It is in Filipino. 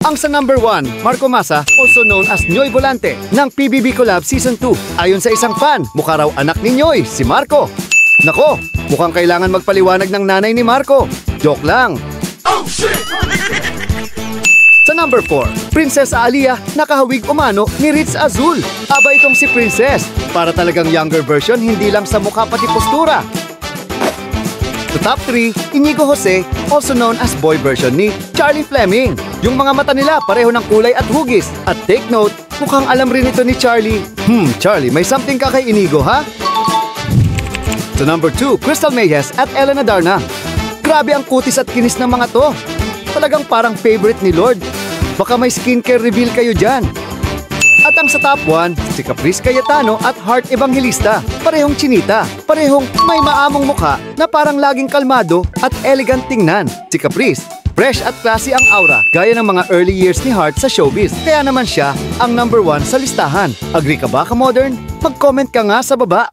Ang sa number 1, Marco Massa, also known as Nyoy Volante, ng PBB Collab Season 2. Ayon sa isang fan, mukha raw anak ni Nyoy, si Marco. Nako, mukhang kailangan magpaliwanag ng nanay ni Marco. Joke lang. Oh, shit! Sa number 4, Princess Aaliyah, nakahawig umano ni Ritz Azul. Aba itong si Princess, para talagang younger version, hindi lang sa mukha pati postura. Sa top 3, Inigo Jose, also known as boy version ni Charlie Fleming. Yung mga mata nila pareho ng kulay at hugis. At take note, mukhang alam rin ito ni Charlie. Charlie, may something ka kay Inigo, ha? Sa number 2, Crystal Mayes at Elena Darna. Grabe ang kutis at kinis ng mga to. Talagang parang favorite ni Lord. Baka may skincare reveal kayo dyan. At ang sa top 1, si Caprice Cayetano at Heart Evangelista. Parehong chinita, parehong may maamong mukha na parang laging kalmado at elegant tingnan. Si Caprice, fresh at classy ang aura, gaya ng mga early years ni Heart sa showbiz. Kaya naman siya ang number 1 sa listahan. Agree ka ba, ka-modern? Mag-comment ka nga sa baba.